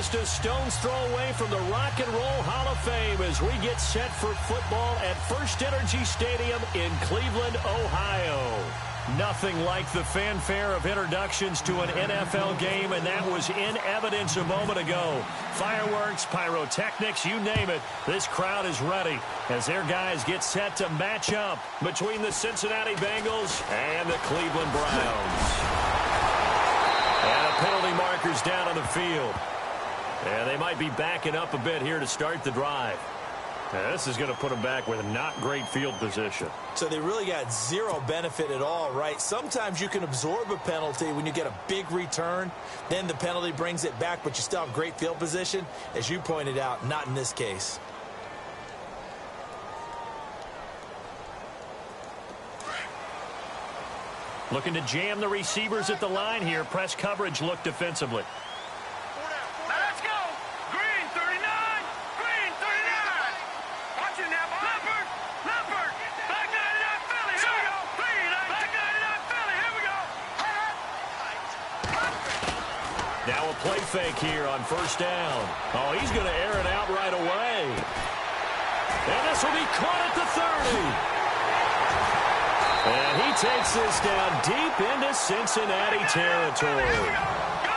just a stone's throw away from the Rock and Roll Hall of Fame as we get set for football at First Energy Stadium in Cleveland, Ohio. Nothing like the fanfare of introductions to an NFL game, and that was in evidence a moment ago. Fireworks, pyrotechnics, you name it. This crowd is ready as their guys get set to match up between the Cincinnati Bengals and the Cleveland Browns. And a penalty marker's down on the field. And they might be backing up a bit here to start the drive. Now, this is going to put them back with not great field position. So they really got zero benefit at all, right? Sometimes you can absorb a penalty when you get a big return. Then the penalty brings it back, but you still have great field position. As you pointed out, not in this case. Looking to jam the receivers at the line here. Press coverage look defensively. Now a play fake here on first down. Oh, he's going to air it out right away. And this will be caught at the 30. And he takes this down deep into Cincinnati territory.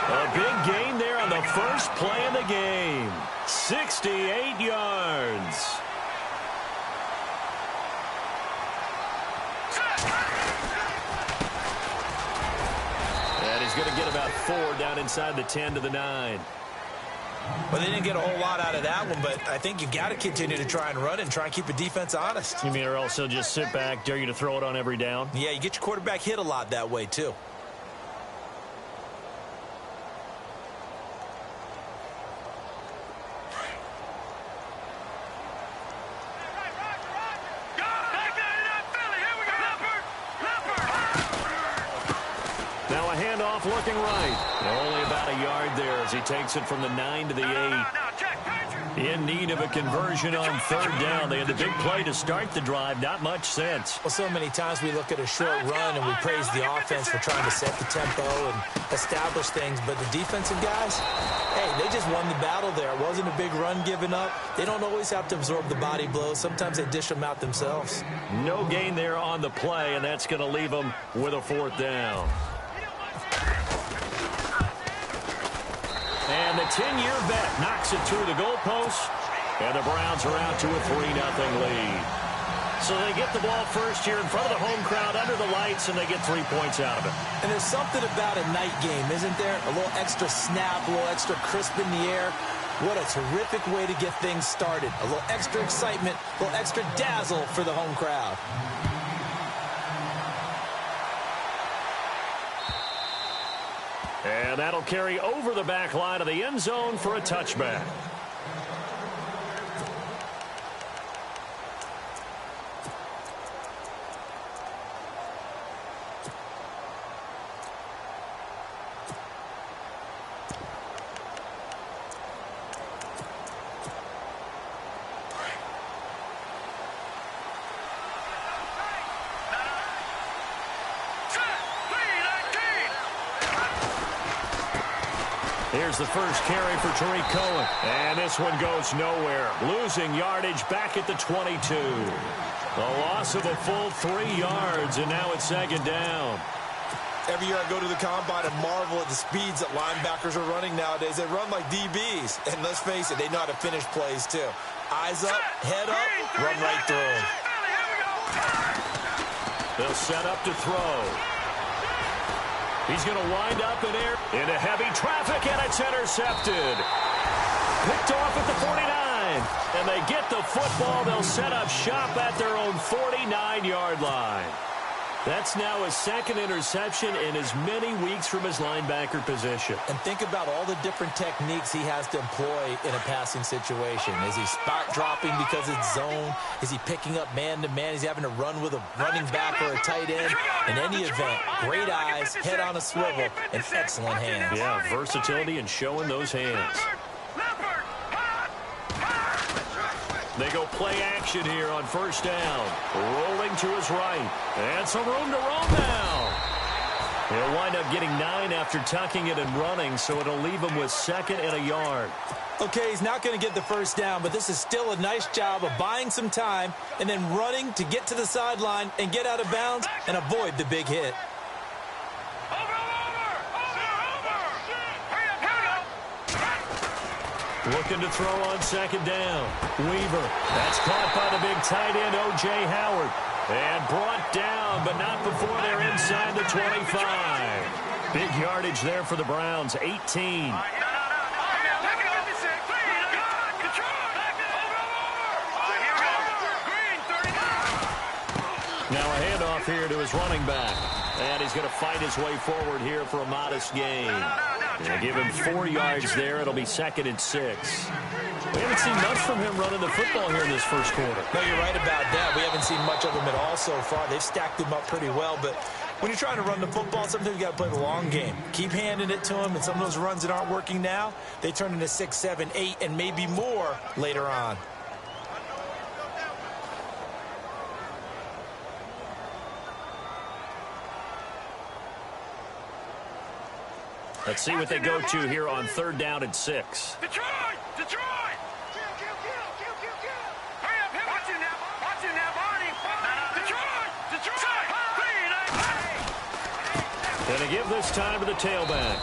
A big gain there on the first play of the game. 68 yards. He's going to get about 4 down inside the 10 to the 9. Well, they didn't get a whole lot out of that one, but I think you got to continue to try and run and try and keep the defense honest. You mean or also just sit back, dare you to throw it on every down? Yeah, you get your quarterback hit a lot that way, too. Looking right. Only about a yard there as he takes it from the 9 to the 8. In need of a conversion on third down. They had the big play to start the drive. Not much sense. Well, so many times we look at a short run and we praise the offense for trying to set the tempo and establish things. But the defensive guys, hey, they just won the battle there. It wasn't a big run given up. They don't always have to absorb the body blows. Sometimes they dish them out themselves. No gain there on the play, and that's going to leave them with a fourth down. And the 10-year vet knocks it through the goalpost, and the Browns are out to a 3-0 lead. So they get the ball first here in front of the home crowd under the lights, and they get 3 points out of it. And there's something about a night game, isn't there? A little extra snap, a little extra crisp in the air. What a terrific way to get things started. A little extra excitement, a little extra dazzle for the home crowd. And that'll carry over the back line of the end zone for a touchback. Here's the first carry for Tariq Cohen. And this one goes nowhere. Losing yardage back at the 22. The loss of a full 3 yards, and now it's second down. Every year I go to the combine and marvel at the speeds that linebackers are running nowadays. They run like DBs. And let's face it, they know how to finish plays too. Eyes up, head up, run right through them. They'll set up to throw. He's going to wind up in air into heavy traffic, and it's intercepted. Picked off at the 49. And they get the football. They'll set up shop at their own 49-yard line. That's now his second interception in as many weeks from his linebacker position. And think about all the different techniques he has to employ in a passing situation. Is he spot dropping because it's zone? Is he picking up man-to-man? Is he having to run with a running back or a tight end? In any event, great eyes, head on a swivel, and excellent hands. Yeah, versatility and showing those hands. They go play action here on first down. Rolling to his right. And some room to roam now. He'll wind up getting 9 after tucking it and running, so it'll leave him with 2nd and a yard. Okay, he's not going to get the first down, but this is still a nice job of buying some time and then running to get to the sideline and get out of bounds and avoid the big hit. Looking to throw on 2nd down. Weaver. That's caught by the big tight end, O.J. Howard. And brought down, but not before they're inside the 25. Big yardage there for the Browns, 18. Now a handoff here to his running back. And he's going to fight his way forward here for a modest gain. They'll give him 4 yards there. It'll be 2nd and 6. We haven't seen much from him running the football here in this first quarter. No, you're right about that. We haven't seen much of him at all so far. They've stacked him up pretty well, but when you're trying to run the football, sometimes you got to play the long game. Keep handing it to him, and some of those runs that aren't working now, they turn into 6, 7, 8, and maybe more later on. Let's see what they go to here on 3rd down and 6. Detroit! Detroit! Hurry up, watch it now. Watch it now, Barney. Detroit! Going to give this time to the tailback.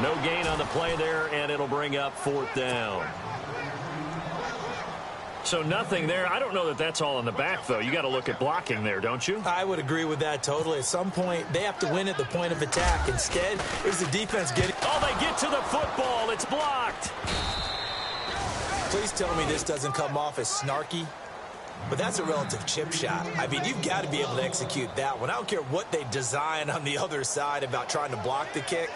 No gain on the play there, and it'll bring up 4th down. So nothing there. I don't know that that's all in the back, though. You got to look at blocking there, don't you? I would agree with that totally. At some point, they have to win at the point of attack. Instead, it was the defense getting... Oh, they get to the football. It's blocked. Please tell me this doesn't come off as snarky. But that's a relative chip shot. I mean, you've got to be able to execute that one. I don't care what they design on the other side about trying to block the kick.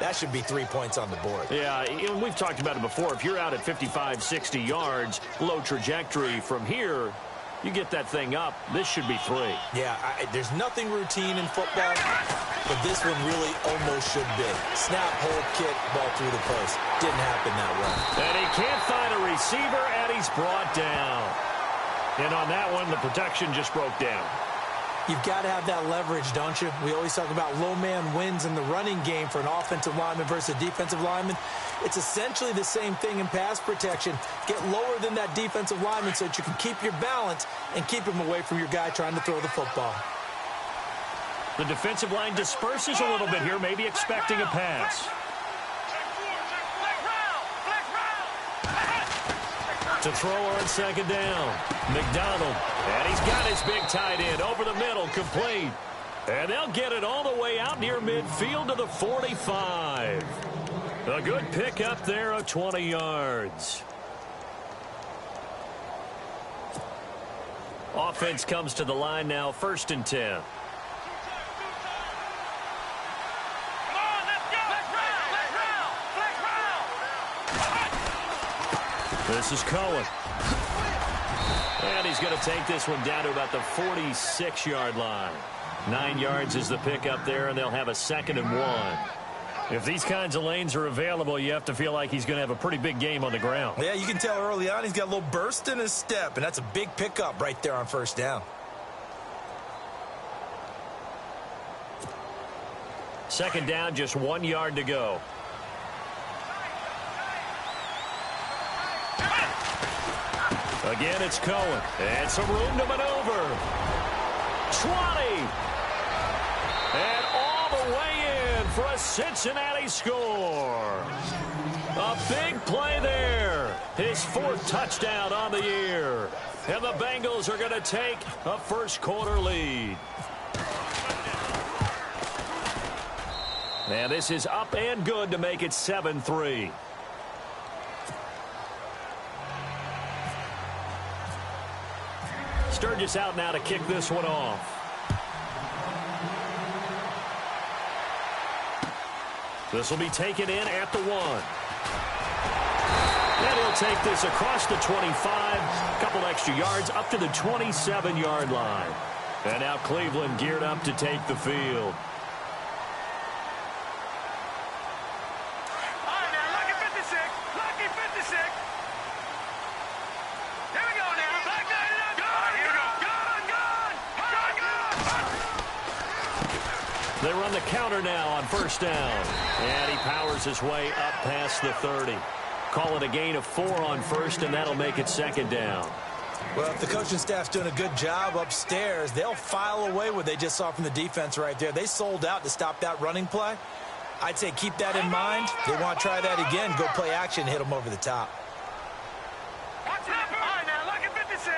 That should be 3 points on the board. Yeah, we've talked about it before. If you're out at 55, 60 yards, low trajectory from here, you get that thing up. This should be 3. Yeah, there's nothing routine in football, but this one really almost should be. Snap, hold, kick, ball through the post. Didn't happen that way. And he can't find a receiver, and he's brought down. And on that one, the protection just broke down. You've got to have that leverage, don't you? We always talk about low man wins in the running game for an offensive lineman versus a defensive lineman. It's essentially the same thing in pass protection. Get lower than that defensive lineman so that you can keep your balance and keep him away from your guy trying to throw the football. The defensive line disperses a little bit here, maybe expecting a pass. To throw on 2nd down. McDonald. And he's got his big tight end over the middle, complete. And they'll get it all the way out near midfield to the 45. A good pickup there of 20 yards. Offense comes to the line now, 1st and 10. This is Cohen. And he's going to take this one down to about the 46-yard line. 9 yards is the pickup there, and they'll have a 2nd and 1. If these kinds of lanes are available, you have to feel like he's going to have a pretty big game on the ground. Yeah, you can tell early on he's got a little burst in his step, and that's a big pickup right there on 1st down. 2nd down, just 1 yard to go. Again, it's Cohen. And some room to maneuver. 20. And all the way in for a Cincinnati score. A big play there. His 4th touchdown on the year. And the Bengals are going to take a first-quarter lead. And this is up and good to make it 7-3. Sturgis out now to kick this one off. This will be taken in at the 1. And he'll take this across the 25. A couple extra yards up to the 27-yard line. And now Cleveland geared up to take the field. The They run the counter now on first down. And he powers his way up past the 30. Call it a gain of 4 on first, and that'll make it second down. Well, if the coaching staff's doing a good job upstairs, they'll file away what they just saw from the defense right there. They sold out to stop that running play. I'd say keep that in mind. They want to try that again, go play action, hit them over the top. Watch out. All right, now, look at 56.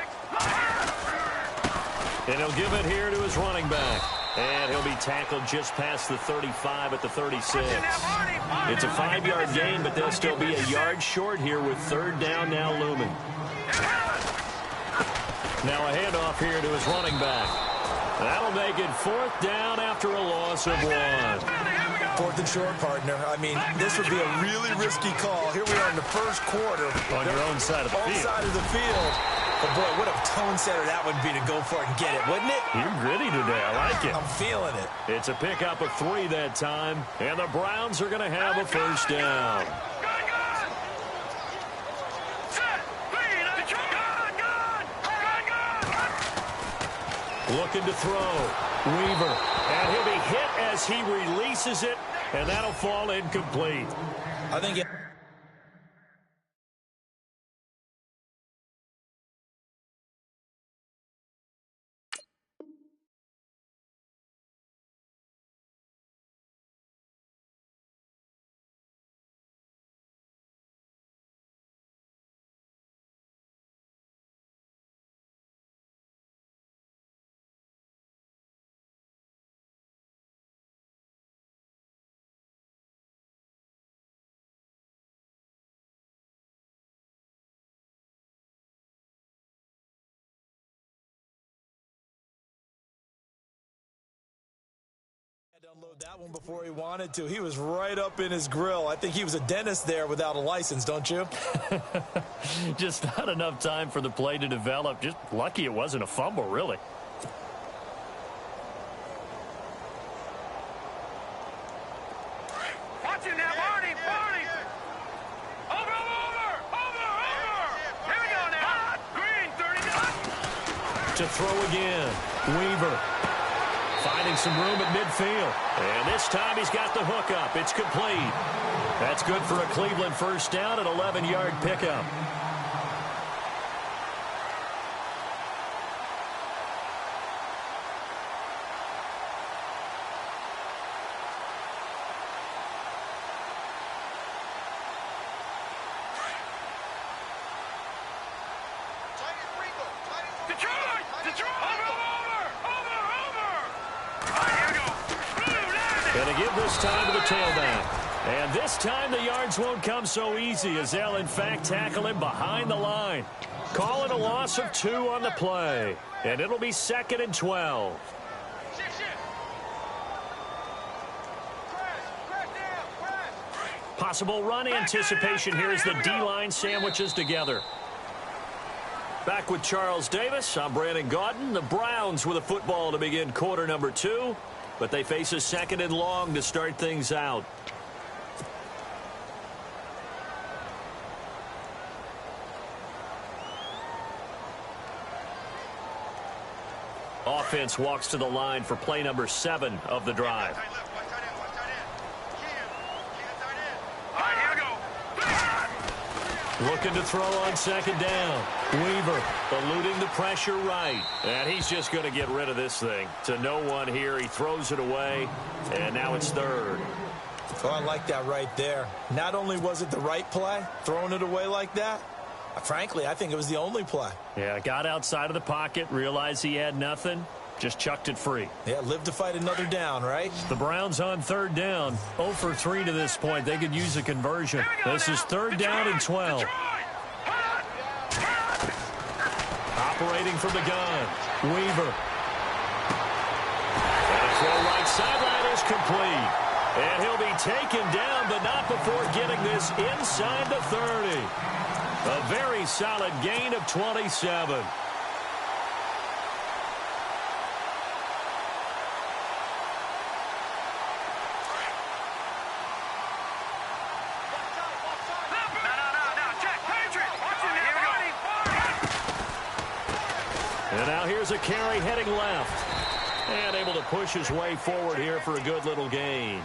And he'll give it here to his running back. And he'll be tackled just past the 35 at the 36. It's a 5-yard gain, but they'll still be a yard short here with third down now looming. Now a handoff here to his running back. That'll make it fourth down after a loss of 1. Fourth and short, partner. I mean, this would be a really risky call. Here we are in the first quarter. On your own side of the field. On side of the field. But, boy, what a tone setter that would be to go for it and get it, wouldn't it? You're gritty today. I like it. I'm feeling it. It's a pickup of 3 that time, and the Browns are going to have a first down. Looking to throw. Weaver. And he'll be hit as he releases it, and that'll fall incomplete. I think it... unload that one before he wanted to. He was right up in his grill. I think he was a dentist there without a license, don't you? Just not enough time for the play to develop. Just lucky it wasn't a fumble, really. Watch it now, Barney. Over. Here we go now. Green, 39. To throw again. Weaver. Finding some room at midfield. And this time he's got the hook up. It's complete. That's good for a Cleveland first down, an 11-yard pickup. And to give this time to the tailback. And this time the yards won't come so easy as they'll, in fact, tackle him behind the line. Call it a loss of 2 on the play. And it'll be 2nd and 12. Possible run anticipation here as the D-line sandwiches together. Back with Charles Davis, I'm Brandon Gaudin. The Browns with a football to begin quarter number 2. But they face a 2nd and long to start things out. Offense walks to the line for play number 7 of the drive. Looking to throw on 2nd down. Weaver eluding the pressure right. And he's just going to get rid of this thing. To no one here. He throws it away. And now it's 3rd. Oh, I like that right there. Not only was it the right play, throwing it away like that, frankly, I think it was the only play. Yeah, got outside of the pocket, realized he had nothing, just chucked it free. Yeah, live to fight another down, right? The Browns on 3rd down. 0 for 3 to this point. They could use a conversion. This is 3rd down and 12. Operating from the gun. Weaver. And a throw right sideline is complete. And he'll be taken down, but not before getting this inside the 30. A very solid gain of 27. And now here's a carry heading left. And able to push his way forward here for a good little gain.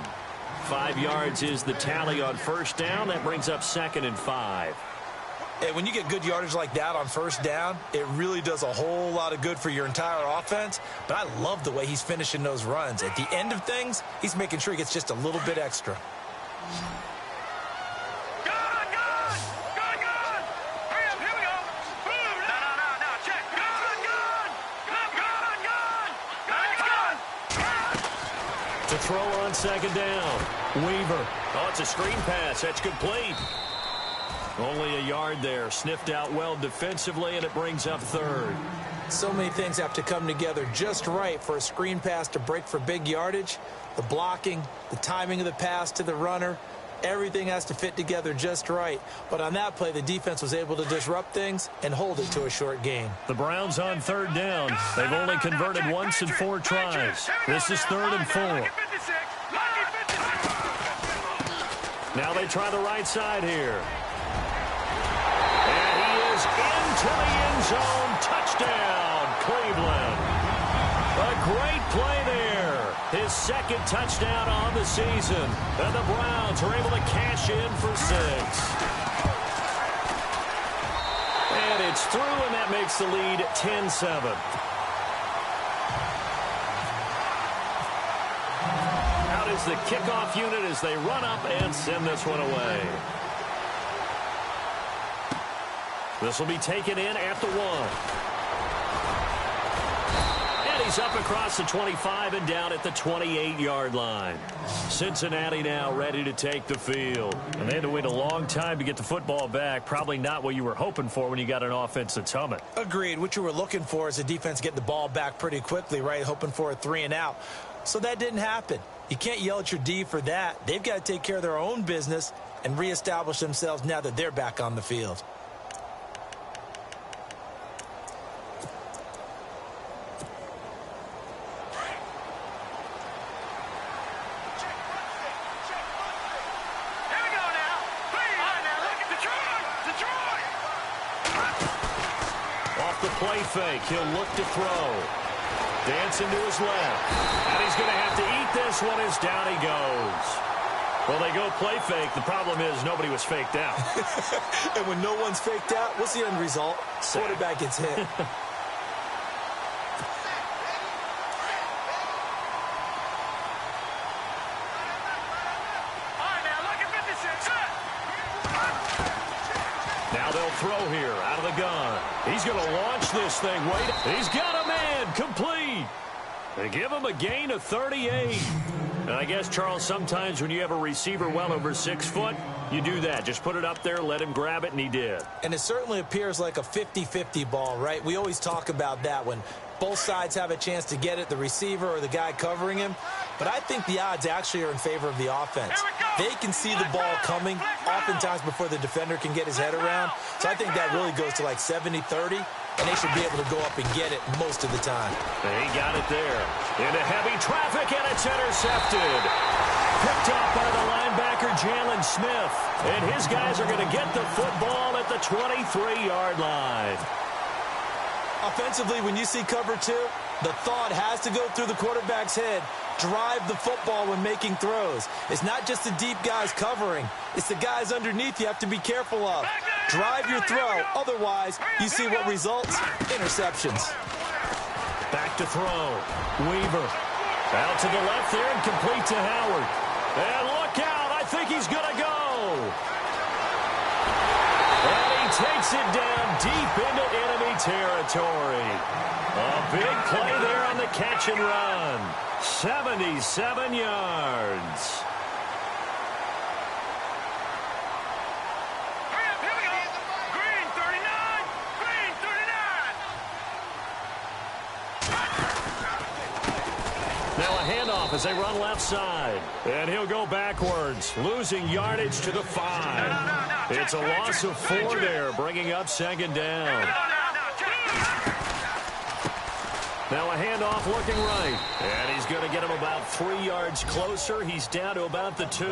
5 yards is the tally on first down. That brings up 2nd and 5. Hey, when you get good yardage like that on first down, it really does a whole lot of good for your entire offense. But I love the way he's finishing those runs. At the end of things, he's making sure he gets just a little bit extra. To throw on 2nd down. Weaver. Oh, it's a screen pass. That's complete. Only a yard there. Sniffed out well defensively, and it brings up 3rd. So many things have to come together just right for a screen pass to break for big yardage. The blocking, the timing of the pass to the runner, everything has to fit together just right. But on that play, the defense was able to disrupt things and hold it to a short gain. The Browns on 3rd down. They've only converted once in 4 tries. This is 3rd and 4. Now they try the right side here. And he is into the end zone. Touchdown, Cleveland. A great play there. His 2nd touchdown on the season. And the Browns are able to cash in for 6. And it's through, and that makes the lead 10-7. Out is the kickoff unit as they run up and send this one away. This will be taken in at the 1. And he's up across the 25 and down at the 28-yard line. Cincinnati now ready to take the field. And they had to wait a long time to get the football back. Probably not what you were hoping for when you got an offense that's humming. Agreed. What you were looking for is the defense getting the ball back pretty quickly, right? Hoping for a 3 and out. So that didn't happen. You can't yell at your D for that. They've got to take care of their own business and reestablish themselves now that they're back on the field. Play fake. He'll look to throw. Dancing to his left. And he's going to have to eat this one as down he goes. Well, they go play fake. The problem is nobody was faked out. And when no one's faked out, what's the end result? Quarterback gets hit. Now they'll throw here out of the gun. He's going to launch this thing. Wait. He's got a man. Complete. They give him a gain of 38. And I guess, Charles, sometimes when you have a receiver well over 6 foot, you do that. Just put it up there, let him grab it, and he did. And it certainly appears like a 50-50 ball, right? We always talk about that when both sides have a chance to get it, the receiver or the guy covering him. But I think the odds actually are in favor of the offense. They can see the ball coming oftentimes before the defender can get his head around. So I think that really goes to like 70-30, and they should be able to go up and get it most of the time. And he got it there. Into heavy traffic, and it's intercepted. Picked off by the linebacker, Jalen Smith. And his guys are going to get the football at the 23-yard line. Offensively, when you see cover 2, the thought has to go through the quarterback's head. Drive the football when making throws. It's not just the deep guys covering. It's the guys underneath you have to be careful of. Drive your throw. Otherwise, you see what results? Interceptions. Back to throw. Weaver. Out to the left there and complete to Howard. And look out. I think he's going to go. And he takes it down deep into enemy territory. A big play there on the catch and run. 77 yards. Here we go. Green 39. Green 39. Now a handoff as they run left side. And he'll go backwards, losing yardage to the 5. It's a loss of 4 there, bringing up 2nd down. Now a handoff looking right. And he's going to get him about 3 yards closer. He's down to about the 2.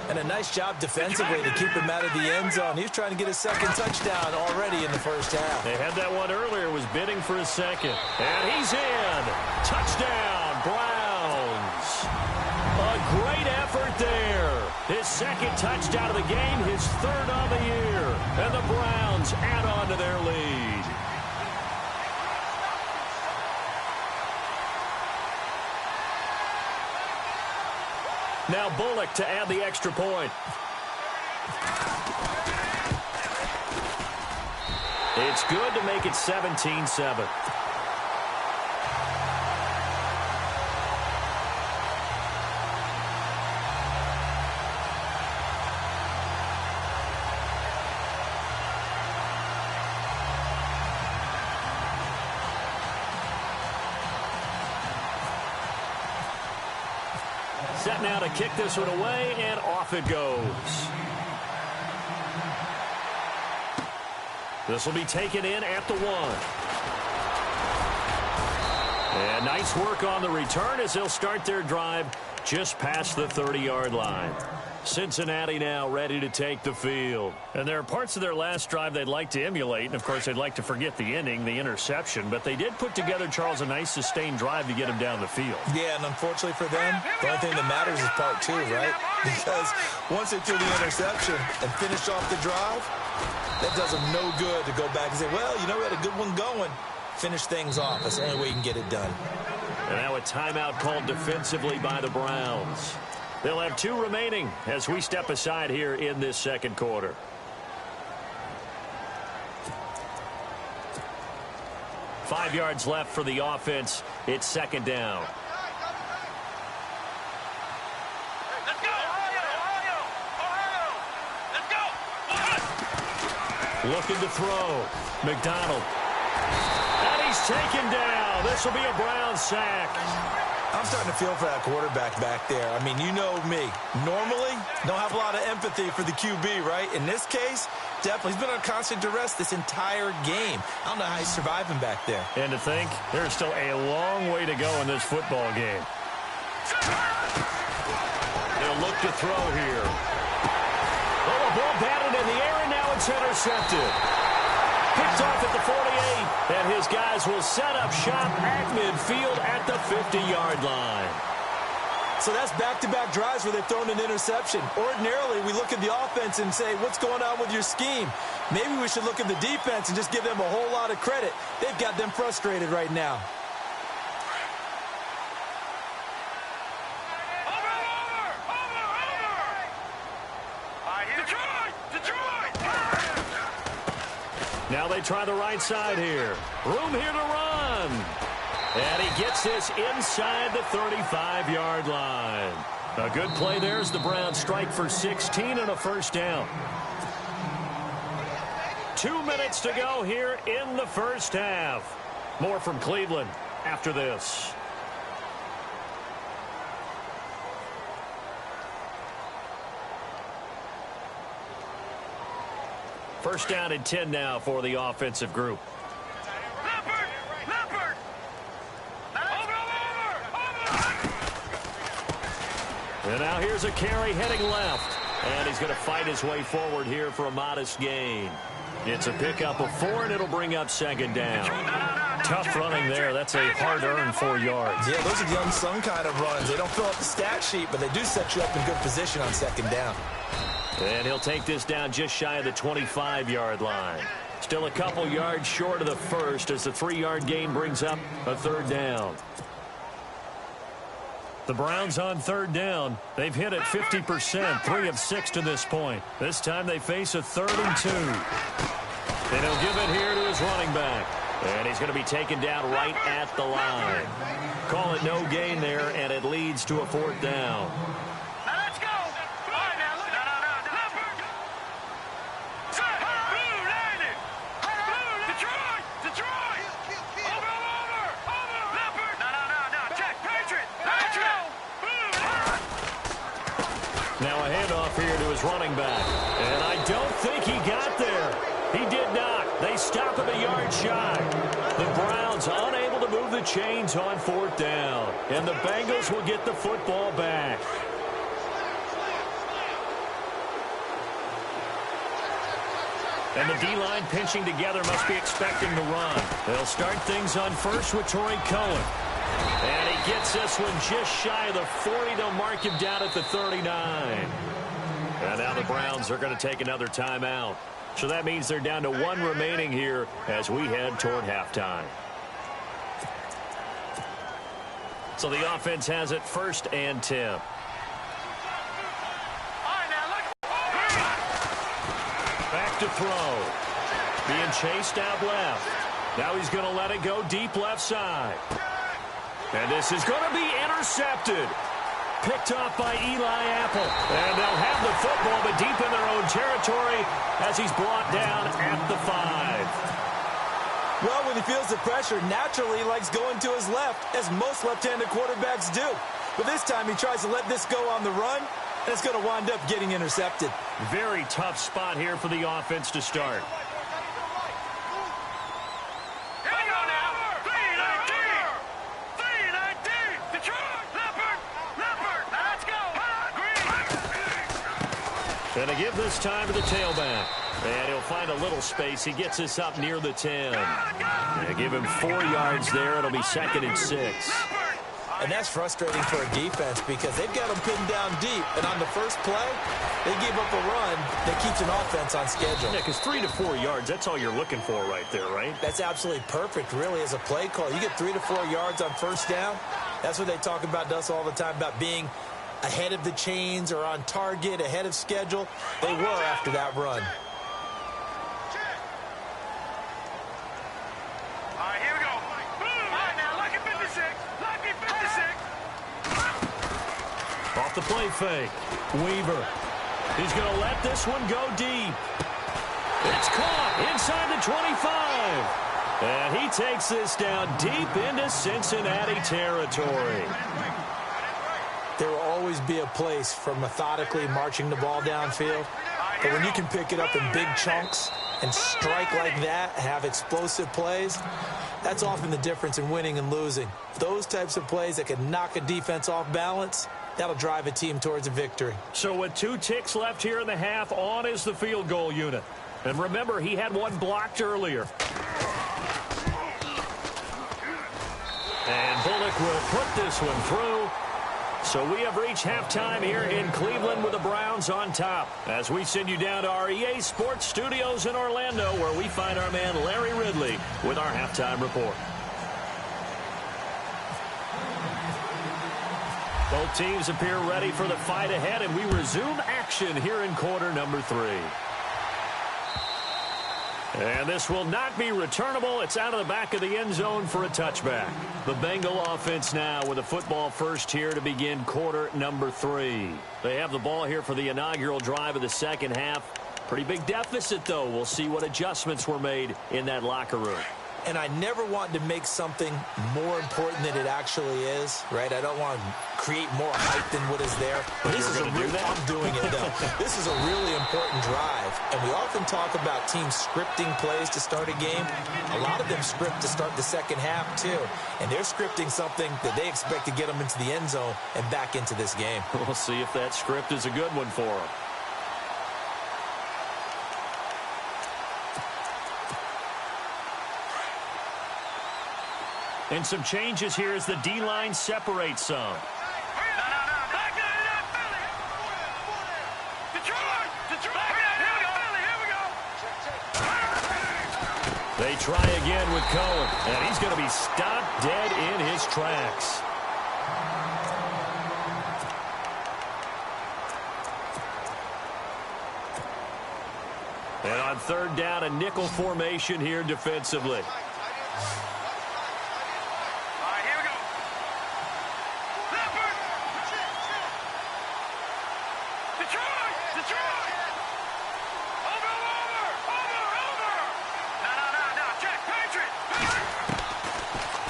And a nice job defensively to keep him out of the end zone. He was trying to get his second touchdown already in the first half. They had that one earlier, was bidding for his second. And he's in. Touchdown, Browns. A great effort there. His second touchdown of the game, his third of the year. And the Browns add on to their lead. Now Bullock to add the extra point. It's good to make it 17-7. Set now to kick this one away, and off it goes. This will be taken in at the 1. And nice work on the return as they'll start their drive just past the 30-yard line. Cincinnati now ready to take the field. And there are parts of their last drive they'd like to emulate. And, of course, they'd like to forget the inning, the interception. But they did put together, Charles, a nice sustained drive to get him down the field. Yeah, and unfortunately for them, the only thing that matters is part 2, right? Because once they threw the interception and finished off the drive, that does them no good to go back and say, well, you know, we had a good one going. Finish things off. That's the only way you can get it done. And now a timeout called defensively by the Browns. They'll have 2 remaining as we step aside here in this second quarter. Five yards left for the offense. It's second down. Let's go! Ohio! Let's go! Looking to throw. McDonald. And he's taken down. This will be a Browns sack. I'm starting to feel for that quarterback back there. I mean, you know me. Normally, don't have a lot of empathy for the QB, right? In this case, definitely. He's been on constant duress this entire game. I don't know how he's surviving back there. And to think, there's still a long way to go in this football game. They'll look to throw here. Oh, a ball batted in the air, and now it's intercepted. Picked off at the 48, and his guys will set up shop at midfield at the 50-yard line. So that's back-to-back drives where they've thrown an interception. Ordinarily, we look at the offense and say, what's going on with your scheme? Maybe we should look at the defense and just give them a whole lot of credit. They've got them frustrated right now. Now they try the right side here. Room here to run. And he gets this inside the 35-yard line. A good play there as the Browns strike for 16 and a first down. 2 minutes to go here in the first half. More from Cleveland after this. First down and 10 now for the offensive group. Leopard! And now here's a carry heading left. And he's going to fight his way forward here for a modest gain. It's a pickup of 4, and it'll bring up second down. Tough running there. That's a hard-earned 4 yards. Yeah, those are the unsung kind of runs. They don't fill up the stat sheet, but they do set you up in good position on second down. And he'll take this down just shy of the 25-yard line. Still a couple yards short of the first as the 3-yard gain brings up a third down. The Browns on third down. They've hit it 50%, 3 of 6 to this point. This time they face a 3rd and 2. And he'll give it here to his running back. And he's going to be taken down right at the line. Call it no gain there, and it leads to a 4th down. Now a handoff here to his running back. And I don't think he got there. He did not. They stop him a yard shy. The Browns unable to move the chains on 4th down. And the Bengals will get the football back. And the D-line pinching together must be expecting the run. They'll start things on first with Torrey Cohen. And he gets this one just shy of the 40. They'll mark him down at the 39. And now the Browns are going to take another timeout. So that means they're down to one remaining here as we head toward halftime. So the offense has it 1st and 10. Back to throw. Being chased out left. Now he's going to let it go deep left side. And this is going to be intercepted. Picked off by Eli Apple. And they'll have the football, but deep in their own territory as he's brought down at the 5. Well, when he feels the pressure, naturally he likes going to his left, as most left-handed quarterbacks do. But this time he tries to let this go on the run, and it's going to wind up getting intercepted. Very tough spot here for the offense to start. And to give this time to the tailback. And he'll find a little space. He gets this up near the 10. And give him 4 yards there. It'll be 2nd and 6. And that's frustrating for a defense because they've got them pinned down deep. And on the first play, they give up a run that keeps an offense on schedule. Yeah, because 3 to 4 yards, that's all you're looking for right there, right? That's absolutely perfect, really, as a play call. You get 3 to 4 yards on first down. That's what they talk about to us all the time, about being ahead of the chains or on target, ahead of schedule. They were after that run. All right, here we go. All right, now, lucky 56. Lucky 56. Off the play fake. Weaver. He's going to let this one go deep. It's caught inside the 25. And he takes this down deep into Cincinnati territory. There will always be a place for methodically marching the ball downfield. But when you can pick it up in big chunks and strike like that, have explosive plays, that's often the difference in winning and losing. Those types of plays that can knock a defense off balance, that'll drive a team towards a victory. So with 2 ticks left here in the half, on is the field goal unit. And remember, he had one blocked earlier. And Bullock will put this one through. So we have reached halftime here in Cleveland with the Browns on top. As we send you down to our EA Sports Studios in Orlando, where we find our man Larry Ridley with our halftime report. Both teams appear ready for the fight ahead, and we resume action here in quarter number 3. And this will not be returnable. It's out of the back of the end zone for a touchback. The Bengal offense now with a football first here to begin quarter number 3. They have the ball here for the inaugural drive of the second half. Pretty big deficit, though. We'll see what adjustments were made in that locker room. And I never want to make something more important than it actually is, right? I don't want to create more hype than what is there. But this is I'm doing it, though. This is a really important drive. And we often talk about teams scripting plays to start a game. A lot of them script to start the second half, too. And they're scripting something that they expect to get them into the end zone and back into this game. We'll see if that script is a good one for them. And some changes here as the D-line separates some. They try again with Cohen, and he's going to be stopped dead in his tracks. And on third down, a nickel formation here defensively.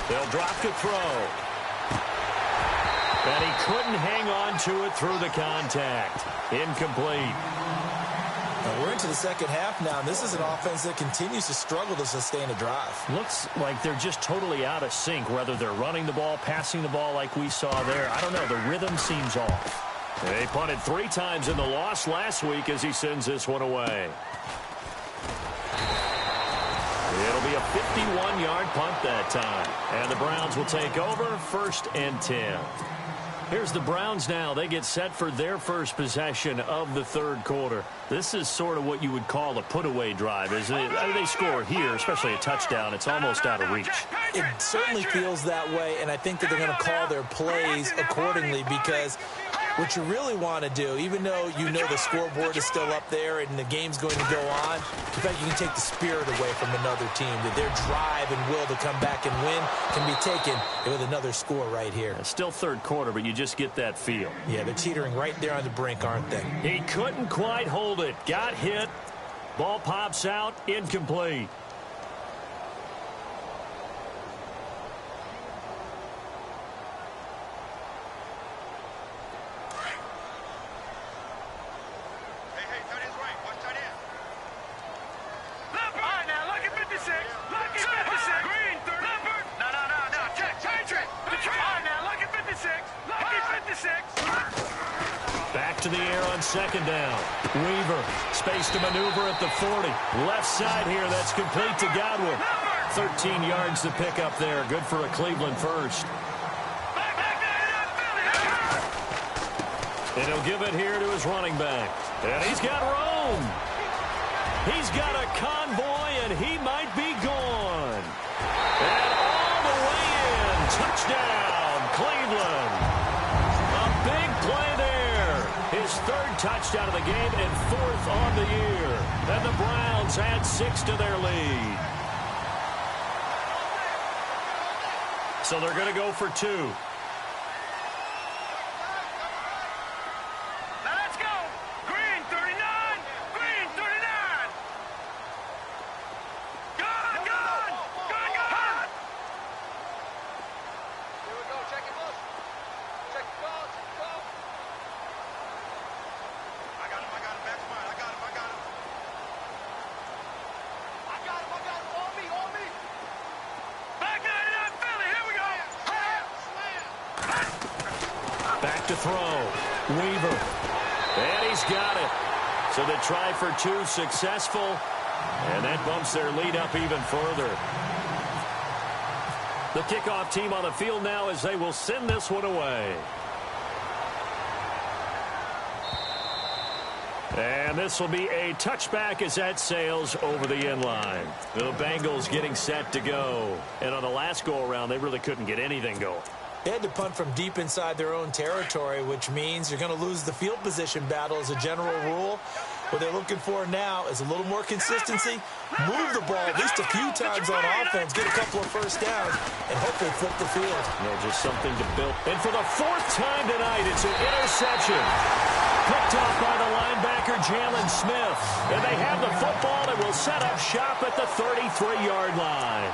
They'll drop to throw. And he couldn't hang on to it through the contact. Incomplete. We're into the second half now, and this is an offense that continues to struggle to sustain a drive. Looks like they're just totally out of sync, whether they're running the ball, passing the ball like we saw there. I don't know. The rhythm seems off. They punted 3 times in the loss last week as he sends this one away. 1-yard punt that time. And the Browns will take over 1st and 10. Here's the Browns now. They get set for their first possession of the third quarter. This is sort of what you would call a put-away drive, isn't it? I mean, they score here, especially a touchdown. It's almost out of reach. It certainly feels that way, and I think that they're going to call their plays accordingly because what you really want to do, even though you know the scoreboard is still up there and the game's going to go on, in fact, you can take the spirit away from another team. That their drive and will to come back and win can be taken with another score right here. It's still third quarter, but you just get that feel. Yeah, they're teetering right there on the brink, aren't they? He couldn't quite hold it. Got hit. Ball pops out. Incomplete. Back to the air on 2nd down. Weaver, space to maneuver at the 40. Left side here, that's complete to Godwin. 13 yards to pick up there. Good for a Cleveland first. And he'll give it here to his running back. And he's got room. He's got a convoy, and he might be gone. And all the way in. Touchdown, Cleveland. A big play there. His 3rd touchdown of the game and 4th on the year. And the Browns add 6 to their lead. So they're going to go for 2. Back to throw. Weaver. And he's got it. So they try for 2, successful. And that bumps their lead up even further. The kickoff team on the field now as they will send this one away. And this will be a touchback as that sails over the end line. The Bengals getting set to go. And on the last go-around, they really couldn't get anything going. They had to punt from deep inside their own territory, which means you're going to lose the field position battle as a general rule. What they're looking for now is a little more consistency, move the ball at least a few times on offense, get a couple of first downs, and hopefully flip the field. Just something to build. And for the 4th time tonight, it's an interception. Picked off by the linebacker, Jalen Smith. And they have the football and will set up shop at the 33-yard line.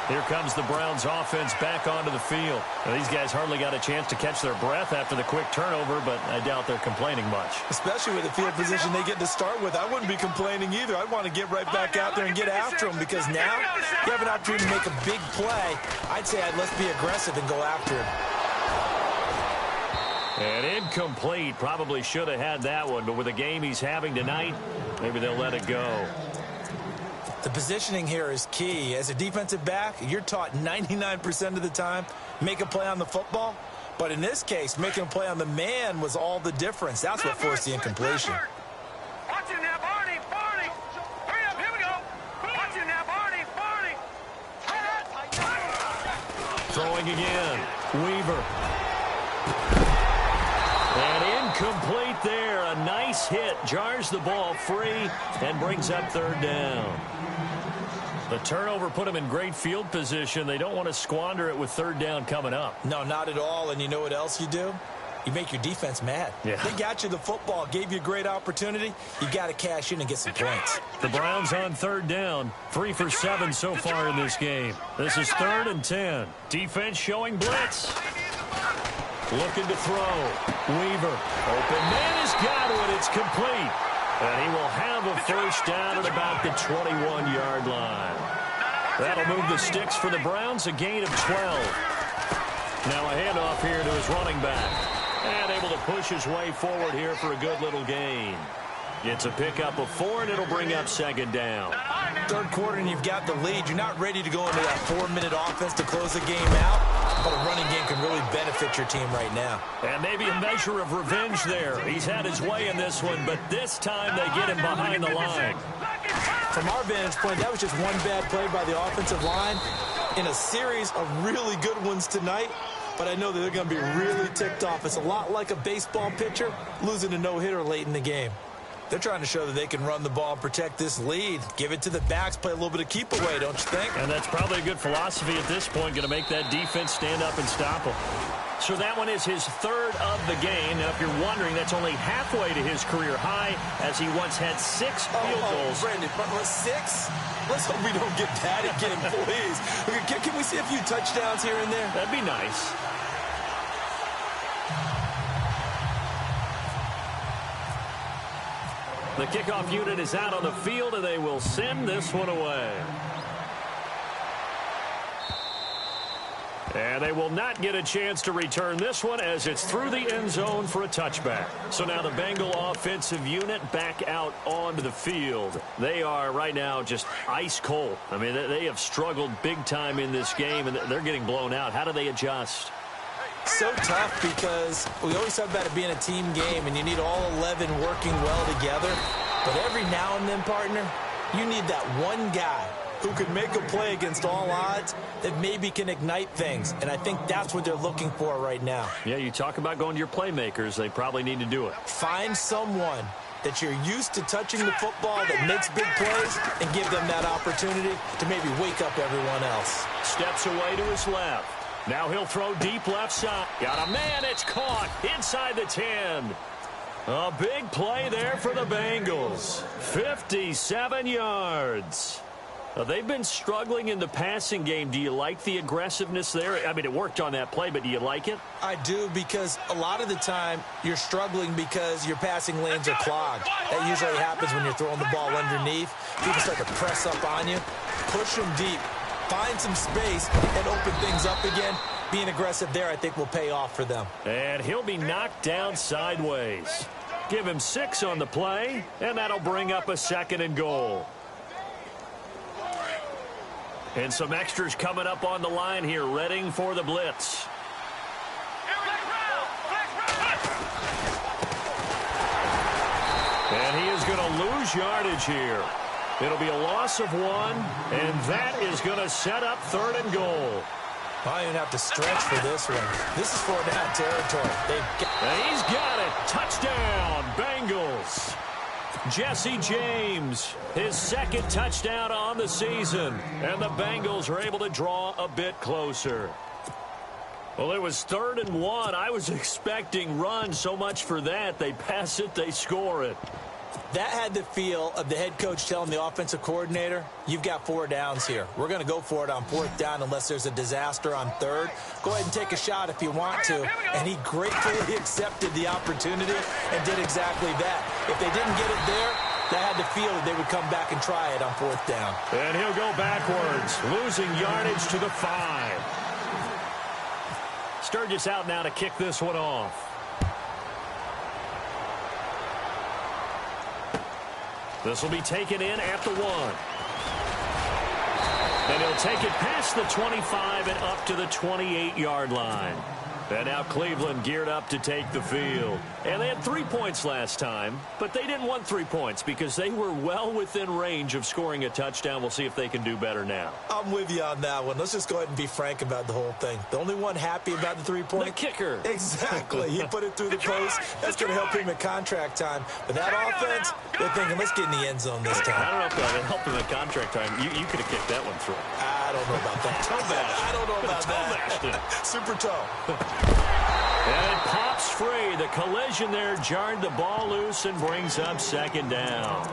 Here comes the Browns offense back onto the field. Now, these guys hardly got a chance to catch their breath after the quick turnover, but I doubt they're complaining much. Especially with the field position they get to start with. I wouldn't be complaining either. I'd want to get right back out there and get after them because now you have an opportunity to make a big play. I'd say let's be aggressive and go after him. And incomplete. Probably should have had that one, but with the game he's having tonight, maybe they'll let it go. The positioning here is key. As a defensive back, you're taught 99% of the time, make a play on the football. But in this case, making a play on the man was all the difference. That's what forced the incompletion. Watch him now, Barney. Hurry up, here we go. Watch him now, Barney. Throwing again. Weaver. And incomplete there. A nice hit. Jars the ball free and brings up 3rd down. The turnover put them in great field position. They don't want to squander it with 3rd down coming up. No, not at all. And you know what else you do? You make your defense mad. Yeah. They got you the football, gave you a great opportunity. You got to cash in and get some points. The Browns on 3rd down. 3 for 7 so far in this game. This is 3rd and 10. Defense showing blitz. Looking to throw. Weaver. Open man is Godwin. It's complete. And he will have a first down at about the 21-yard line. That'll move the sticks for the Browns, a gain of 12. Now a handoff here to his running back. And able to push his way forward here for a good little gain. It's a pickup of 4, and it'll bring up second down. Third quarter, and you've got the lead. You're not ready to go into that 4-minute offense to close the game out, but a running game can really benefit your team right now. And maybe a measure of revenge there. He's had his way in this one, but this time they get him behind the line. From our vantage point, that was just one bad play by the offensive line in a series of really good ones tonight. But I know that they're going to be really ticked off. It's a lot like a baseball pitcher losing a no-hitter late in the game. They're trying to show that they can run the ball and protect this lead. Give it to the backs, play a little bit of keep away, don't you think? And that's probably a good philosophy at this point, going to make that defense stand up and stop them. So that one is his third of the game. Now, if you're wondering, that's only halfway to his career high, as he once had 6 field goals. Brandon, 6? Let's hope we don't get that again, please. Can we see a few touchdowns here and there? That'd be nice. The kickoff unit is out on the field, and they will send this one away. And they will not get a chance to return this one as it's through the end zone for a touchback. So now the Bengal offensive unit back out onto the field. They are right now just ice cold. I mean, they have struggled big time in this game, and they're getting blown out. How do they adjust? So tough because we always talk about it being a team game, and you need all 11 working well together. But every now and then, partner, you need that one guy who can make a play against all odds that maybe can ignite things. And I think that's what they're looking for right now. Yeah, you talk about going to your playmakers. They probably need to do it. Find someone that you're used to touching the football that makes big plays and give them that opportunity to maybe wake up everyone else. Steps away to his left. Now he'll throw deep left side. Got a man. It's caught inside the 10. A big play there for the Bengals. 57 yards. They've been struggling in the passing game. Do you like the aggressiveness there? I mean, it worked on that play, but do you like it? I do, because a lot of the time you're struggling because your passing lanes are clogged. That usually happens when you're throwing the ball underneath. People start to press up on you. Push them deep. Find some space and open things up again. Being aggressive there, I think, will pay off for them. And he'll be knocked down sideways. Give him 6 on the play, and that'll bring up a 2nd and goal. And some extras coming up on the line here, readying for the blitz. And he is going to lose yardage here. It'll be a loss of 1, and that is going to set up 3rd and goal. I don't even have to stretch for this one. This is 4-down territory. And he's got it. Touchdown, Bengals. Jesse James, his 2nd touchdown on the season. And the Bengals are able to draw a bit closer. Well, it was 3rd and 1. I was expecting run, so much for that. They pass it, they score it. That had the feel of the head coach telling the offensive coordinator, you've got 4 downs here. We're going to go for it on 4th down unless there's a disaster on 3rd. Go ahead and take a shot if you want to. And he gratefully accepted the opportunity and did exactly that. If they didn't get it there, that had the feel that they would come back and try it on 4th down. And he'll go backwards, losing yardage to the 5. Sturgis out now to kick this one off. This will be taken in at the 1. And he'll take it past the 25 and up to the 28-yard line. And now Cleveland geared up to take the field. And they had 3 points last time, but they didn't want 3 points because they were well within range of scoring a touchdown. We'll see if they can do better now. I'm with you on that one. Let's just go ahead and be frank about the whole thing. The only one happy about the 3-point? The kicker. Exactly. He put it through the post. That's going to help him at contract time. But that offense, they're thinking, let's get in the end zone this time. I don't know if that would help him at contract time. You could have kicked that one through. I don't know about that. Toe bash. I don't know about that. Super toe. And it pops free. The collision there jarred the ball loose and brings up 2nd down.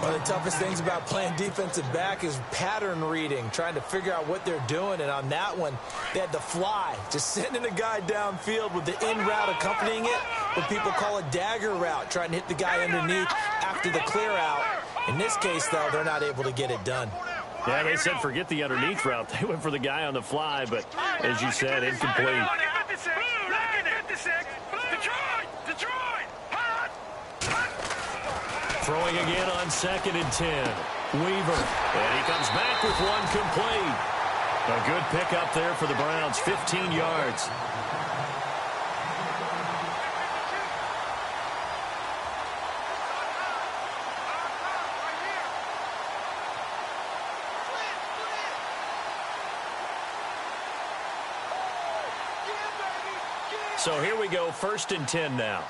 One of the toughest things about playing defensive back is pattern reading, trying to figure out what they're doing. And on that one, they had the fly, just sending a guy downfield with the in route accompanying it, what people call a dagger route, trying to hit the guy underneath after the clear out. In this case, though, they're not able to get it done. Yeah, they said forget the underneath route. They went for the guy on the fly, but as you said, incomplete. Throwing again on 2nd and 10. Weaver. And he comes back with one complete. A good pickup there for the Browns. 15 yards. So here we go, 1st and 10 now.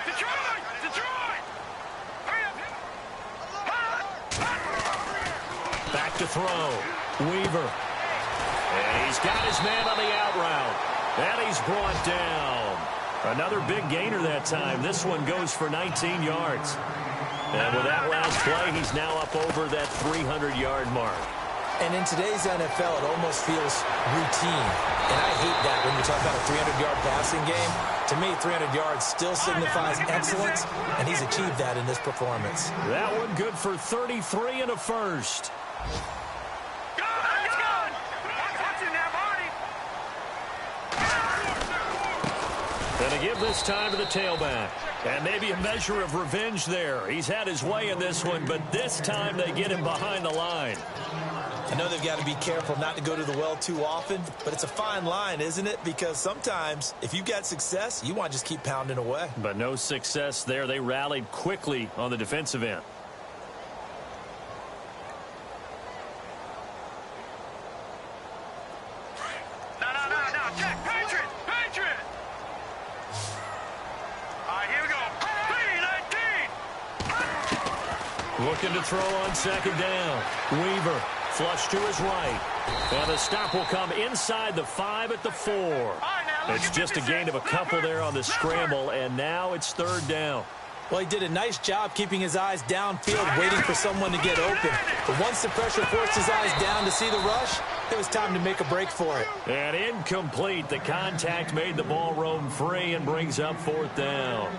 Detroit! Detroit! Hurry up! Back to throw. Weaver. And he's got his man on the out route. And he's brought down. Another big gainer that time. This one goes for 19 yards. And with that last play, he's now up over that 300-yard mark. And in today's NFL, it almost feels routine. And I hate that when you talk about a 300-yard passing game. To me, 300 yards still signifies excellence, and he's achieved that in this performance. That one good for 33 and a first. Go! Let's go! Watch it now, Barney! And to give this time to the tailback. And maybe a measure of revenge there. He's had his way in this one, but this time they get him behind the line. I know they've got to be careful not to go to the well too often, but it's a fine line, isn't it? Because sometimes, if you've got success, you want to just keep pounding away. But no success there. They rallied quickly on the defensive end. No, Jack, Patriot! Patriot! All right, here we go. P-19! Looking to throw on 2nd down. Weaver. Flush to his right. And the stop will come inside the 5 at the 4. It's just a gain of a couple there on the scramble, and now it's 3rd down. Well, he did a nice job keeping his eyes downfield, waiting for someone to get open. But once the pressure forced his eyes down to see the rush, it was time to make a break for it. And incomplete. The contact made the ball roam free and brings up 4th down.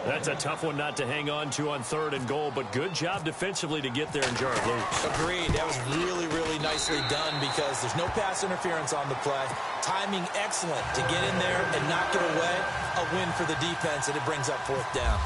That's a tough one not to hang on to on 3rd and goal, but good job defensively to get there and jar it loose. Agreed. That was really, really nicely done because there's no pass interference on the play. Timing excellent to get in there and knock it away. A win for the defense, and it brings up 4th down.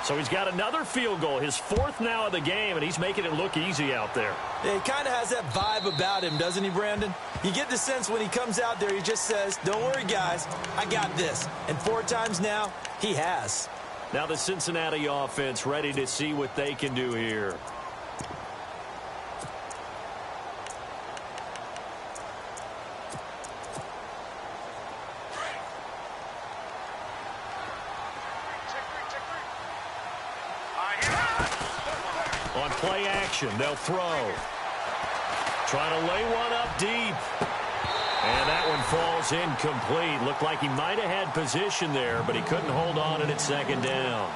So he's got another field goal, his 4th now of the game, and he's making it look easy out there. Yeah, he kind of has that vibe about him, doesn't he, Brandon? You get the sense when he comes out there, he just says, don't worry, guys, I got this. And 4 times now, he has. Now the Cincinnati offense ready to see what they can do here. On play action, they'll throw. Trying to lay one up deep. And that one falls incomplete. Looked like he might have had position there, but he couldn't hold on it at 2nd down.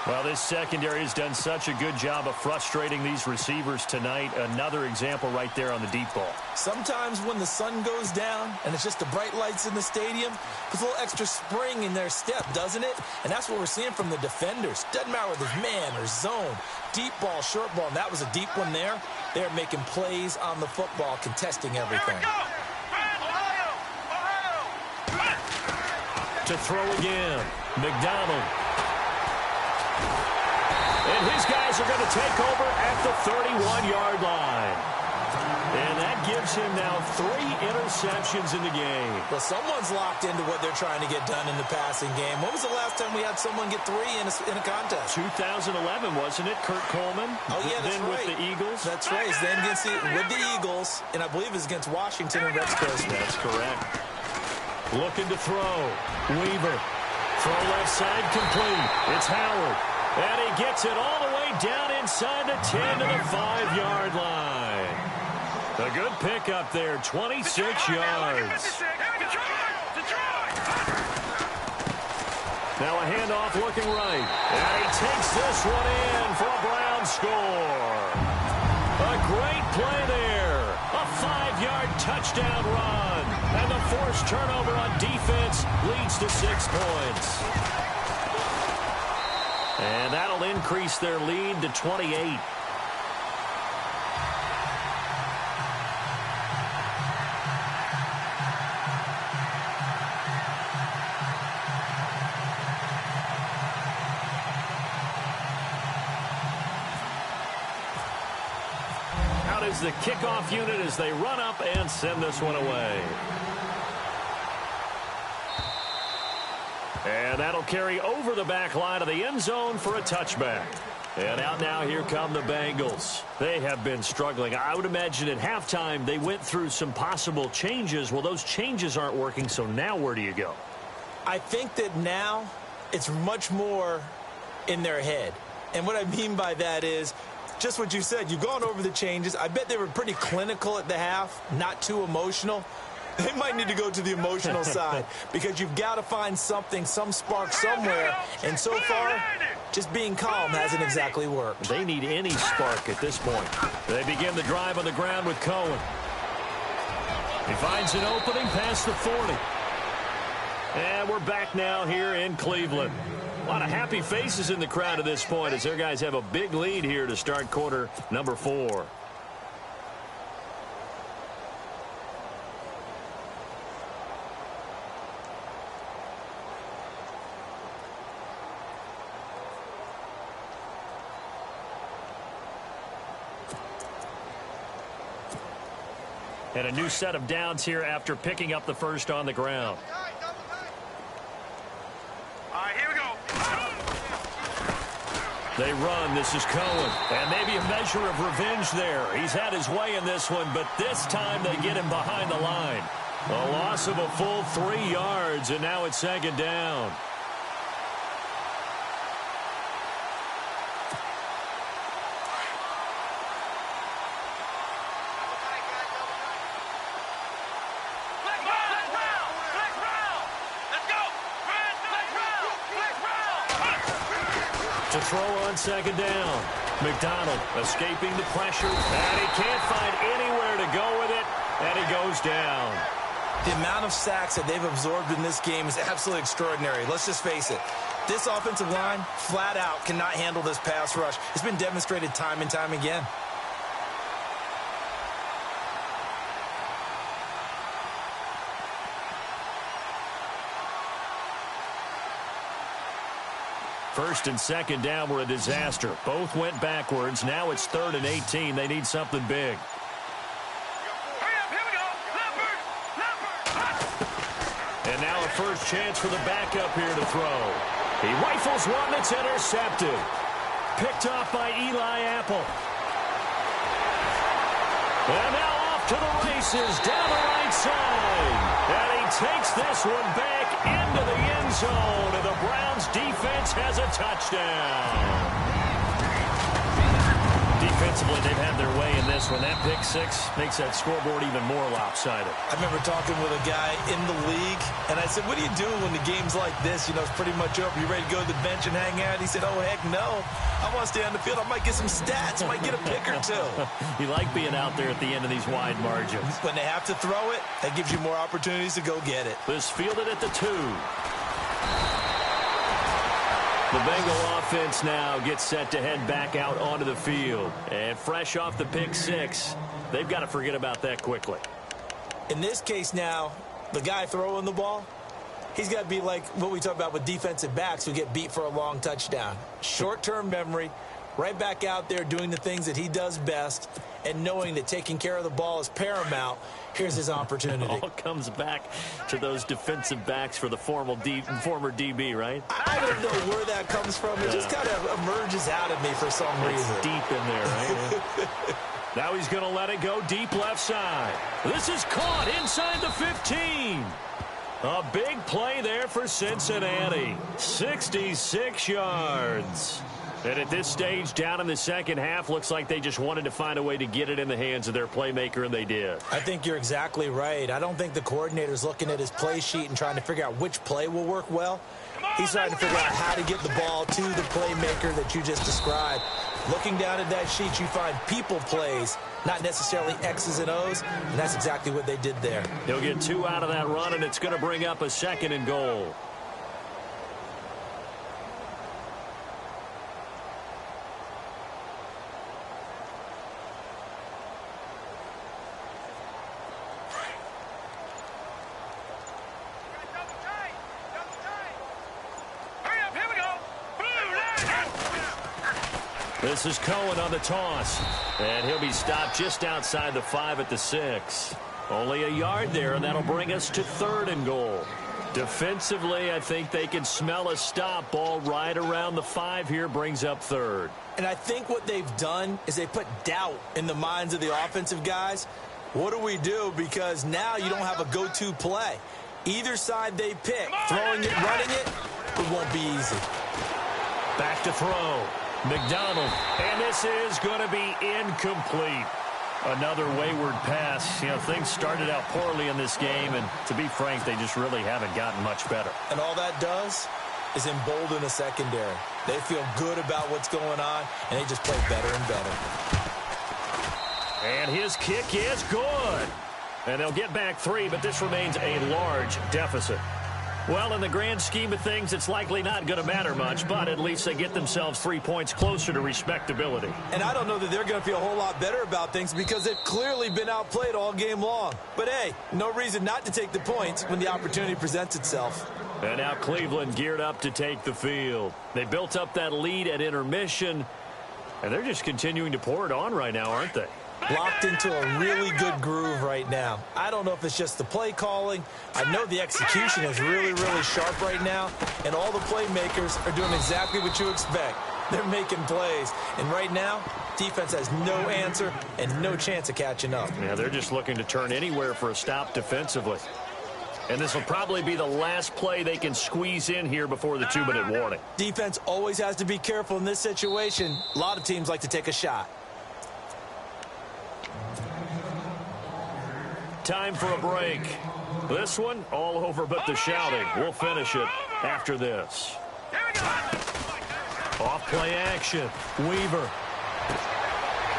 Well, this secondary has done such a good job of frustrating these receivers tonight. Another example right there on the deep ball. Sometimes when the sun goes down and it's just the bright lights in the stadium, there's a little extra spring in their step, doesn't it? And that's what we're seeing from the defenders. Doesn't matter whether it's man or zone, deep ball, short ball, and that was a deep one there. They're making plays on the football, contesting everything. To throw again, McDonald. And his guys are going to take over at the 31-yard line. And that gives him now 3 interceptions in the game. Well, someone's locked into what they're trying to get done in the passing game. When was the last time we had someone get 3 in a contest? 2011, wasn't it? Kurt Coleman? Oh, yeah, that's then right. With the Eagles? That's right. He's then with the Eagles, and I believe it's against Washington and Rex Grossman. That's correct. Looking to throw. Weaver. Throw left side complete. It's Howard. And he gets it all the way down inside the 10 to the 5-yard line. A good pickup there, 26 yards. Now a handoff looking right. And he takes this one in for a Brown score. A great play there. A 5-yard touchdown run. And the forced turnover on defense leads to 6 points. And that'll increase their lead to 28. out as the kickoff unit as they run up and send this one away. And that'll carry over the back line of the end zone for a touchback. And out now, here come the Bengals. They have been struggling. I would imagine at halftime they went through some possible changes. Well, those changes aren't working, so now where do you go? I think that now it's much more in their head. And what I mean by that is just what you said. You've gone over the changes. I bet they were pretty clinical at the half, not too emotional. They might need to go to the emotional side because you've got to find something, some spark somewhere. And so far, just being calm hasn't exactly worked. They need any spark at this point. They begin the drive on the ground with Cohen. He finds an opening past the 40. And we're back now here in Cleveland. A lot of happy faces in the crowd at this point as their guys have a big lead here to start quarter number 4. And a new set of downs here after picking up the first on the ground. All right, here we go. They run. This is Cohen. And maybe a measure of revenge there. He's had his way in this one, but this time they get him behind the line. A loss of a full 3 yards, and now it's second down. To throw on second down. McDonald escaping the pressure, and he can't find anywhere to go with it, and he goes down. The amount of sacks that they've absorbed in this game is absolutely extraordinary. Let's just face it. This offensive line, flat out, cannot handle this pass rush. It's been demonstrated time and time again. First and second down were a disaster. Both went backwards. Now it's 3rd and 18. They need something big. Hurry up, here we go. Leopard. And now a first chance for the backup here to throw. He rifles one that's intercepted. Picked off by Eli Apple. And now off to the races down the right side. And he takes this one back into the end zone. And the Browns defense has a touchdown. Defensively, they've had their way in this one. That pick six makes that scoreboard even more lopsided. I remember talking with a guy in the league, and I said, what do you do when the game's like this? You know, it's pretty much over. You ready to go to the bench and hang out? He said, oh, heck no. I want to stay on the field. I might get some stats. I might get a pick or two. You like being out there at the end of these wide margins. When they have to throw it, that gives you more opportunities to go get it. This fielded at the 2. The Bengal offense now gets set to head back out onto the field. And fresh off the pick six, they've got to forget about that quickly. In this case now, the guy throwing the ball, he's got to be like what we talk about with defensive backs who get beat for a long touchdown. Short-term memory, right back out there doing the things that he does best, and knowing that taking care of the ball is paramount. Here's his opportunity. It all comes back to those defensive backs for the former DB, right? I don't know where that comes from. It just kind of emerges out of me for some reason. It's deep in there, right? Now he's going to let it go deep left side. This is caught inside the 15. A big play there for Cincinnati. 66 yards. And at this stage, down in the second half, looks like they just wanted to find a way to get it in the hands of their playmaker, and they did. I think you're exactly right. I don't think the coordinator's looking at his play sheet and trying to figure out which play will work well. He's trying to figure out how to get the ball to the playmaker that you just described. Looking down at that sheet, you find people plays, not necessarily X's and O's, and that's exactly what they did there. He'll get 2 out of that run, and it's going to bring up a 2nd and goal. This is Cohen on the toss. And he'll be stopped just outside the 5 at the 6. Only a yard there, and that'll bring us to 3rd and goal. Defensively, I think they can smell a stop. Ball right around the 5 here brings up 3rd. And I think what they've done is they put doubt in the minds of the offensive guys. What do we do? Because now you don't have a go-to play. Either side they pick, throwing it, running it, it won't be easy. Back to throw. McDonald. And this is going to be incomplete. Another wayward pass. You know, things started out poorly in this game, and to be frank, they just really haven't gotten much better. And all that does is embolden a secondary. They feel good about what's going on, and they just play better and better. And his kick is good. And they'll get back 3, but this remains a large deficit. Well, in the grand scheme of things, it's likely not going to matter much, but at least they get themselves 3 points closer to respectability. And I don't know that they're going to feel a whole lot better about things because they've clearly been outplayed all game long. But, hey, no reason not to take the points when the opportunity presents itself. And now Cleveland geared up to take the field. They built up that lead at intermission, and they're just continuing to pour it on right now, aren't they? Locked into a really good groove right now. I don't know if it's just the play calling. I know the execution is really, really sharp right now, and all the playmakers are doing exactly what you expect. They're making plays, and right now, defense has no answer and no chance of catching up. Yeah, they're just looking to turn anywhere for a stop defensively. And this will probably be the last play they can squeeze in here before the 2-minute warning. Defense always has to be careful in this situation. A lot of teams like to take a shot. Time for a break. This one, all over but the shouting. We'll finish it after this. Off play action. Weaver.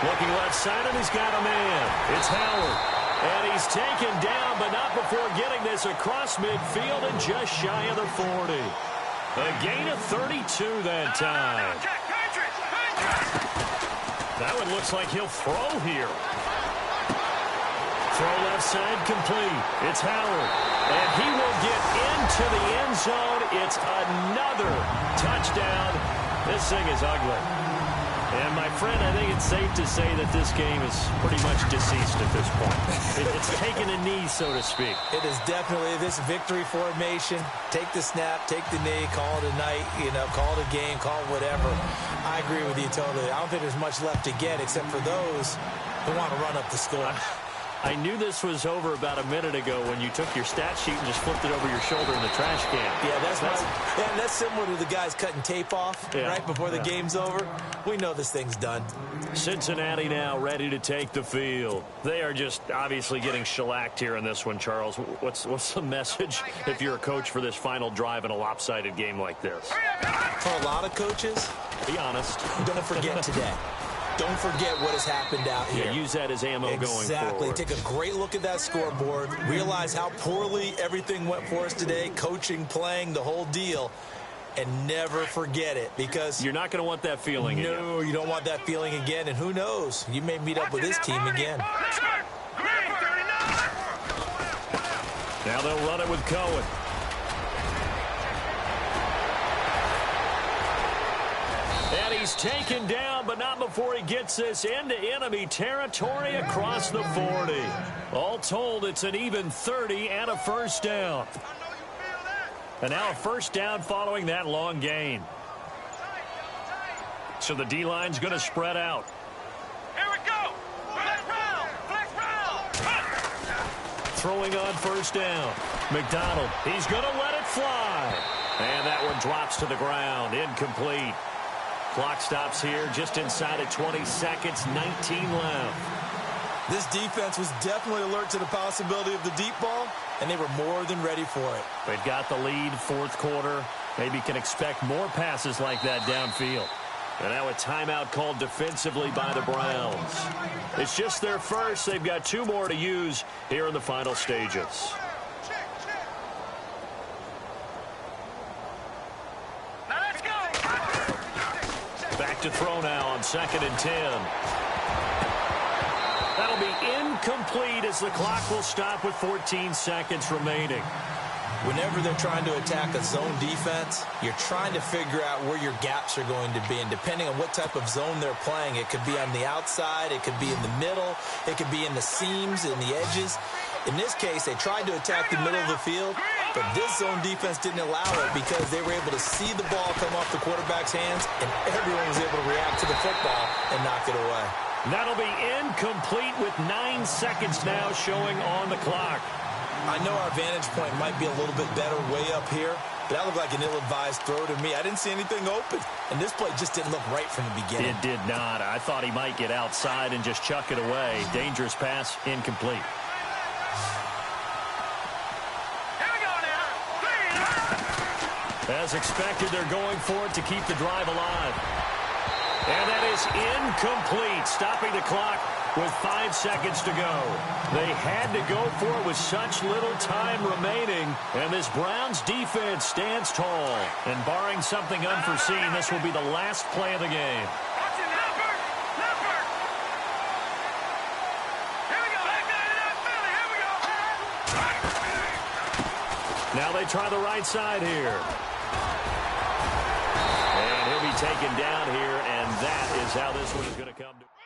Looking left side, and he's got a man. It's Howard. And he's taken down, but not before getting this across midfield and just shy of the 40. A gain of 32 that time. That one looks like he'll throw here. Throw left side complete. It's Howard. And he will get into the end zone. It's another touchdown. This thing is ugly. And, my friend, I think it's safe to say that this game is pretty much deceased at this point. It's taken a knee, so to speak. It is definitely this victory formation. Take the snap, take the knee, call it a night, call it a game, call it whatever. I agree with you totally. I don't think there's much left to get except for those who want to run up the score. I knew this was over about a minute ago when you took your stat sheet and just flipped it over your shoulder in the trash can. Yeah, that's similar to the guys cutting tape off right before the game's over. We know this thing's done. Cincinnati now ready to take the field. They are just obviously getting shellacked here in this one, Charles. What's the message if you're a coach for this final drive in a lopsided game like this? For a lot of coaches, be honest. Don't forget today. Don't forget what has happened out here. Yeah, use that as ammo going forward. Exactly. Take a great look at that scoreboard. Realize how poorly everything went for us today. Coaching, playing, the whole deal. And never forget it because you're not going to want that feeling again. No, you don't want that feeling again. And who knows? You may meet up with this team again. Now they'll run it with Cohen. And he's taken down, but not before he gets this into enemy territory across the 40. All told, it's an even 30 and a first down. And now a first down following that long gain. So the D-line's going to spread out. Here we go. Flex round. Throwing on first down. McDonald, he's going to let it fly. And that one drops to the ground. Incomplete. Clock stops here just inside of 20 seconds, 19 left. This defense was definitely alert to the possibility of the deep ball, and they were more than ready for it. They've got the lead, fourth quarter. Maybe can expect more passes like that downfield. And now a timeout called defensively by the Browns. It's just their first. They've got 2 more to use here in the final stages. Back to throw now on 2nd and 10. That'll be incomplete as the clock will stop with 14 seconds remaining. Whenever they're trying to attack a zone defense, you're trying to figure out where your gaps are going to be. And depending on what type of zone they're playing, it could be on the outside, it could be in the middle, it could be in the seams, in the edges. In this case, they tried to attack the middle of the field, but this zone defense didn't allow it because they were able to see the ball come off the quarterback's hands, and everyone was able to react to the football and knock it away. That'll be incomplete with 9 seconds now showing on the clock. I know our vantage point might be a little bit better way up here, but that looked like an ill-advised throw to me. I didn't see anything open, and this play just didn't look right from the beginning. It did not. I thought he might get outside and just chuck it away. Dangerous pass, incomplete. As expected, they're going for it to keep the drive alive. And that is incomplete, stopping the clock with 5 seconds to go. They had to go for it with such little time remaining, and this Browns defense stands tall. And barring something unforeseen, this will be the last play of the game. Now they try the right side here. And he'll be taken down here, and that is how this one is going to come to.